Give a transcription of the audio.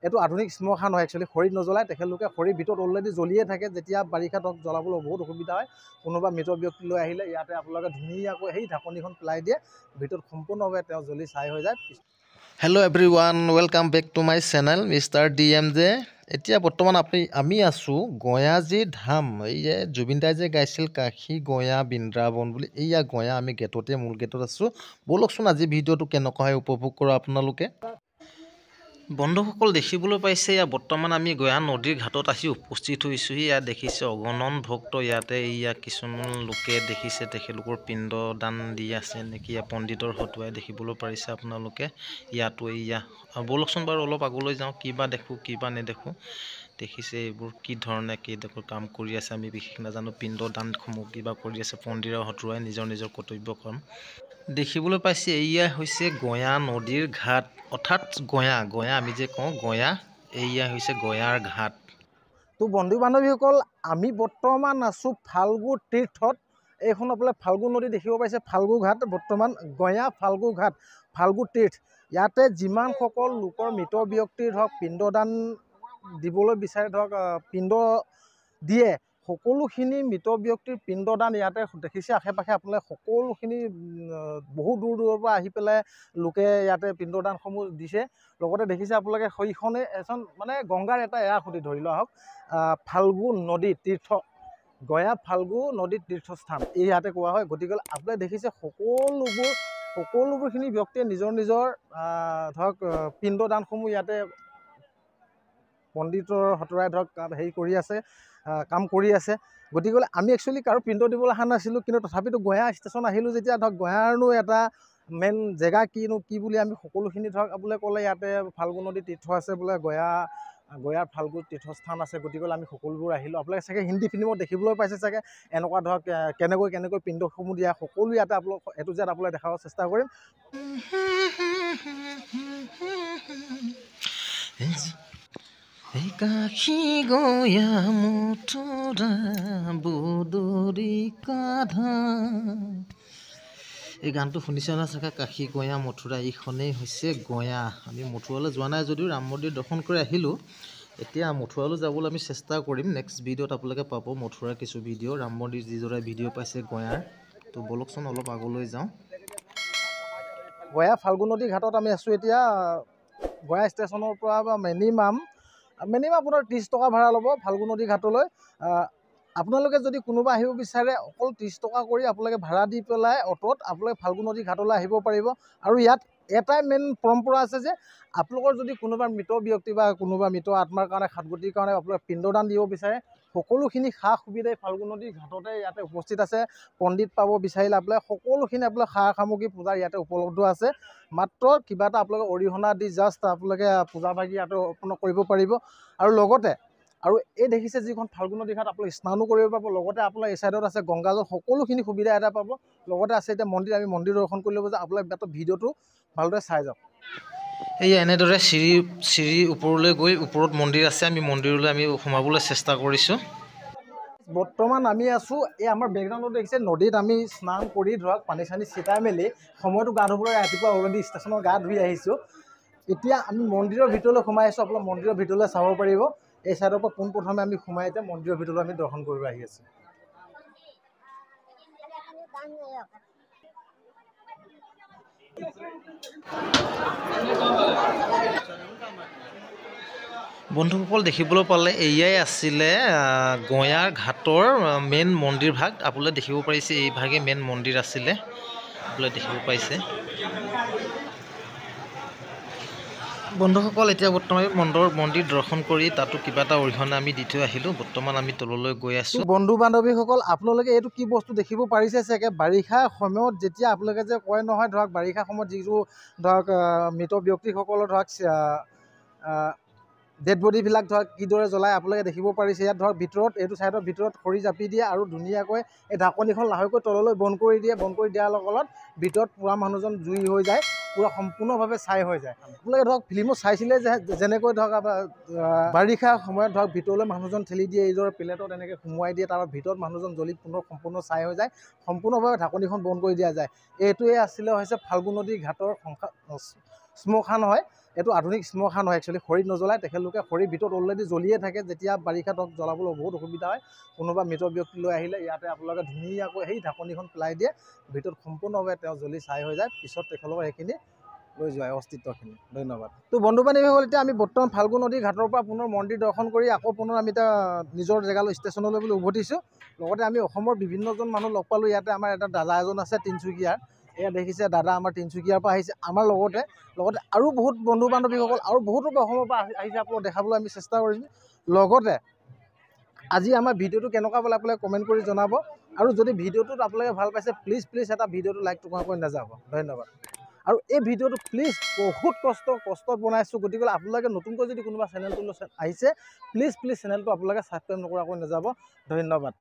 এইটো আধুনিক শ্মশান হয় একচুৱেলি খৰিত নজ্বলায় তেখেতলোকে খৰিৰ ভিতৰত অলৰেডি জ্বলিয়ে থাকে যেতিয়া বাৰিষাত জ্বলাবলৈ বহুত অসুবিধা হয় কোনোবা মৃত ব্যক্তি লৈ আহিলে ইয়াতে আপোনালোকে ধুনীয়াকৈ সেই ঢাকনিখন পেলাই দিয়ে ভিতৰত সম্পূৰ্ণভাৱে তেওঁ জ্বলি ছাই হৈ যায় hello' everyone welcome back to my channel mister DMJ এতিয়া বৰ্তমান আমি আছোঁ গঞাজী ধাম এই যে জুবিন দাই যে গাইছিল কাশী গঞা বৃন্দাবন বুলি এইয়া গঞা আমি গেটতে মূল গেটত আছোঁ ব'লকচোন আজি ভিডিঅ'টো কেনেকুৱা হয় উপভোগ কৰা আপোনালোকে বন্ধুসকল দেখিবলৈ পাইছে ইয়াত বৰ্তমান আমি গঞা নদীৰ ঘাটত আহি উপস্থিত হৈছোঁহি ইয়াত দেখিছে অগণন ভক্ত ইয়াতে ইয়াত কিছুমান লোকে দেখিছে তেখেতলোকৰ পিণ্ড দান দি আছে নেকি পণ্ডিতৰ হতুৱাই দেখিবলৈ পাৰিছে আপোনালোকে ইয়াতো এয়া ব'লকচোন বাৰু অলপ আগলৈ যাওঁ কিবা দেখোঁ কিবা নেদেখোঁ দেখিছে এইবোৰ কি ধৰণে কেইডোখৰ কাম কৰি আছে আমি বিশেষ নাজানো পিণ্ড দানসমূহ কিবা কৰি আছে পণ্ডিতৰ হতুৱাই নিজৰ কৰ্তব্য কাম দেখিবলৈ পাইছে এয়া হৈছে গঞা নদীৰ ঘাট অৰ্থাৎ গঞা আমি যে কওঁ গঞা এয়া হৈছে গঞাৰ ঘাট তো বন্ধু বান্ধৱীসকল আমি বৰ্তমান আছোঁ ফাল্গু তীৰ্থত এইখন আপোনালোকে ফাল্গু নদী দেখিব পাইছে ফাল্গু ঘাট বৰ্তমান গঞা ফাল্গু ঘাট ফাল্গু তীৰ্থ ইয়াতে যিমানসকল লোকৰ মৃত ব্যক্তিৰ ধৰক পিণ্ডদান দিবলৈ বিচাৰে ধৰক পিণ্ড দিয়ে সকলোখিনি মৃত ব্যক্তিৰ পিণ্ডদান ইয়াতে দেখিছে আশে পাশে আপোনালোকে সকলোখিনি বহু দূৰৰ পৰা আহি পেলাই লোকে ইয়াতে পিণ্ডদানসমূহ দিছে লগতে দেখিছে আপোনালোকে সেইখনে এজন মানে গংগাৰ এটা এৰাসুতি ধৰি লোৱা হওক ফাল্গু নদী তীৰ্থ গঞা ফাল্গু নদীৰ তীৰ্থস্থান এই ইয়াতে কোৱা হয় গতিকে আপোনালোকে দেখিছে সকলোবোৰখিনি ব্যক্তিয়ে নিজৰ ধৰক পিণ্ডদানসমূহ ইয়াতে পণ্ডিতৰ হতুৱাই ধৰক হেৰি কৰি আছে কাম কৰি আছে গতিকে আমি একচুৱেলি কাৰো পিণ্ড দিবলৈ অহা নাছিলোঁ কিন্তু তথাপিতো গঞা ষ্টেচন আহিলোঁ যেতিয়া ধৰক গঞাৰনো এটা মেইন জেগা কি বুলি আমি সকলোখিনি ধৰক বোলে ক'লে ইয়াতে ফাল্গু নদী তীৰ্থ আছে বোলে গঞাৰ ফাল্গু তীৰ্থস্থান আছে গতিকে আমি সকলোবোৰ আহিলোঁ আপোনালোকে চাগে হিন্দী ফিল্মত দেখিবলৈ পাইছে চাগে এনেকুৱা ধৰক কেনেকৈ পিণ্ডসমূহ দিয়া সকলো ইয়াতে আপোনালোক এইটো যেন আপোনালোকে দেখাব চেষ্টা কৰিম কাশী গঞা মথুৰা বদৰি কাধা এই গানটো শুনিছে না চাগে কাশী গঞা মথুৰা এইখনেই হৈছে গঞা আমি মথুৰালৈ যোৱা নাই যদিও ৰাম মন্দিৰ দৰ্শন কৰি আহিলোঁ এতিয়া মথুৰালৈ যাবলৈ আমি চেষ্টা কৰিম নেক্সট ভিডিঅ'ত আপোনালোকে পাব মথুৰাৰ কিছু ভিডিঅ' ৰাম মন্দিৰ যিদৰে ভিডিঅ' পাইছে গঞাৰ তো ব'লকচোন অলপ আগলৈ যাওঁ গঞা ফাল্গু নদী ঘাটত আমি আছোঁ এতিয়া গঞা ষ্টেচনৰ পৰা বা মিনিমাম আপোনাৰ 30 টকা ভাড়া ল'ব ফাল্গু নদী ঘাটলৈ আপোনালোকে যদি কোনোবা আহিব বিচাৰে অকল 30 টকা কৰি আপোনালোকে ভাড়া দি পেলাই অ'টত আপোনালোকে ফাল্গু নদী ঘাটলৈ আহিব পাৰিব আৰু ইয়াত এটাই মেইন পৰম্পৰা আছে যে আপোনালোকৰ যদি কোনোবা মৃত ব্যক্তি বা কোনোবা মৃত আত্মাৰ কাৰণে সাতগতিৰ কাৰণে আপোনালোকে পিণ্ডদান দিব বিচাৰে সকলোখিনি সা সুবিধাই ফাল্গু নদী ঘাটতে ইয়াতে উপস্থিত আছে পণ্ডিত পাব বিচাৰিলে আপোনালোকে সকলোখিনি আপোনালোকে সা সামগ্ৰী পূজাৰ ইয়াতে উপলব্ধ আছে মাত্ৰ কিবা এটা আপোনালোকে অৰিহণা দি জাষ্ট আপোনালোকে পূজা ভাগি ইয়াতে অৰ্পণ কৰিব পাৰিব আৰু লগতে আৰু এই দেখিছে যিখন ফাল্গু নদী ঘাট আপোনালোকে স্নানো কৰিব পাৰিব লগতে আপোনাৰ এই চাইডত আছে গংগাজল সকলোখিনি সুবিধা এটা পাব লগতে আছে এতিয়া মন্দিৰ আমি মন্দিৰ দৰ্শন কৰি ল'ব যে আপোনালোকে ভিডিঅ'টো ভালদৰে চাই যাওক এই এনেদৰে চিৰি ওপৰলৈ গৈ ওপৰত মন্দিৰ আছে আমি মন্দিৰলৈ আমি সোমাবলৈ চেষ্টা কৰিছোঁ বৰ্তমান আমি আছোঁ এই আমাৰ বেকগ্ৰাউণ্ডত দেখিছে নদীত আমি স্নান কৰি ধৰক পানী চানী ছিটাই মেলি সময়টো গা ধুবলৈ ৰাতিপুৱা অলৰেডি ষ্টেচনৰ গা ধুই আহিছোঁ এতিয়া আমি মন্দিৰৰ ভিতৰলৈ সোমাই আছোঁ আপোনালোক মন্দিৰৰ ভিতৰলৈ চাব পাৰিব এই চাইডৰ পৰা পোনপ্ৰথমে আমি সোমাই এতিয়া মন্দিৰৰ ভিতৰলৈ আমি দৰ্শন কৰিব আহি আছোঁ বন্ধুসকল দেখিবলৈ পালে এয়াই আছিলে গঞাৰ ঘাটৰ মেইন মন্দিৰ ভাগ আপোনালোকে দেখিব পাৰিছে এই ভাগে মেইন মন্দিৰ আছিলে আপোনালোকে দেখিব পাইছে বন্ধুসকল এতিয়া বৰ্তমান মন্দিৰ দৰ্শন কৰি তাতো কিবা এটা অৰিহণা আমি দি থৈ আহিলোঁ বৰ্তমান আমি তললৈ গৈ আছোঁ বন্ধু বান্ধৱীসকল আপোনালোকে এইটো কি বস্তু দেখিব পাৰিছে চাগে বাৰিষা সময়ত যেতিয়া আপোনালোকে যে কয় নহয় ধৰক বাৰিষা সময়ত যিবোৰ ধৰক মৃত ব্যক্তিসকলৰ ধৰক ডেড বডিবিলাক ধৰক কিদৰে জ্বলাই আপোনালোকে দেখিব পাৰিছে ইয়াত ধৰক ভিতৰত এইটো চাইডৰ ভিতৰত খৰি জাপি দিয়ে আৰু ধুনীয়াকৈ এই ঢাকনিখন লাহেকৈ তললৈ বন্ধ কৰি দিয়াৰ লগত ভিতৰত পুৰা মানুহজন জুই হৈ যায় পুৰা সম্পূৰ্ণভাৱে ছাই হৈ যায় আপোনালোকে ধৰক ফিল্মত চাইছিলে যে যেনেকৈ ধৰক বাৰিষা সময়ত ধৰক ভিতৰলৈ মানুহজন ঠেলি দিয়ে এইদৰে প্লেটত এনেকৈ সোমোৱাই দিয়ে তাৰ ভিতৰত মানুহজন জ্বলি সম্পূৰ্ণ ছাই হৈ যায় সম্পূৰ্ণভাৱে ঢাকনিখন বন্ধ কৰি দিয়া যায় এইটোৱে হৈছে ফাল্গু নদী ঘাটৰ শ্মশান হয় এইটো আধুনিক শ্মশান হয় একচুৱেলি খৰিত নজ্বলায় তেখেতলোকে খৰিৰ ভিতৰত অলৰেডি জ্বলিয়ে থাকে যেতিয়া বাৰিষাত জ্বলাবলৈ বহুত অসুবিধা হয় কোনোবা মৃত ব্যক্তি লৈ আহিলে ইয়াতে আপোনালোকে ধুনীয়াকৈ সেই ঢাকনিখন পেলাই দিয়ে ভিতৰত সম্পূৰ্ণভাৱে তেওঁ জ্বলি ছাই হৈ যায় পিছত তেখেতলোকৰ সেইখিনি লৈ যোৱা অস্তিত্বখিনি ধন্যবাদ তো বন্ধু বান্ধৱীসকল এতিয়া আমি বৰ্তমান ফাল্গু নদীৰ ঘাটৰ পৰা পুনৰ মন্দিৰ দৰ্শন কৰি আকৌ পুনৰ আমি এতিয়া নিজৰ জেগালৈ ষ্টেচনলৈ বুলি উভতিছোঁ লগতে আমি অসমৰ বিভিন্নজন মানুহ লগ পালোঁ ইয়াতে আমাৰ এটা দাদা এজন আছে তিনিচুকীয়াৰ এয়া দেখিছে দাদা আমাৰ তিনিচুকীয়াৰ পৰা আহিছে আমাৰ লগতে আৰু বহুত বন্ধু বান্ধৱীসকল আৰু বহুতো অসমৰ পৰা আহিছে আপোনালোকক দেখাবলৈ আমি চেষ্টা কৰিছোঁ লগতে আজি আমাৰ ভিডিঅ'টো কেনেকুৱা পালে আপোনালোকে কমেণ্ট কৰি জনাব আৰু যদি ভিডিঅ'টোত আপোনালোকে ভাল পাইছে প্লিজ এটা ভিডিঅ'টো লাইক টুকুৰাকৈ নাযাব ধন্যবাদ আৰু এই ভিডিঅ'টো প্লিজ বহুত কষ্টত বনাইছোঁ গতিকে আপোনালোকে নতুনকৈ যদি কোনোবা চেনেলটোলৈ আহিছে প্লিজ চেনেলটো আপোনালোকে ছাবস্ক্ৰাইব নকৰাকৈ নাযাব ধন্যবাদ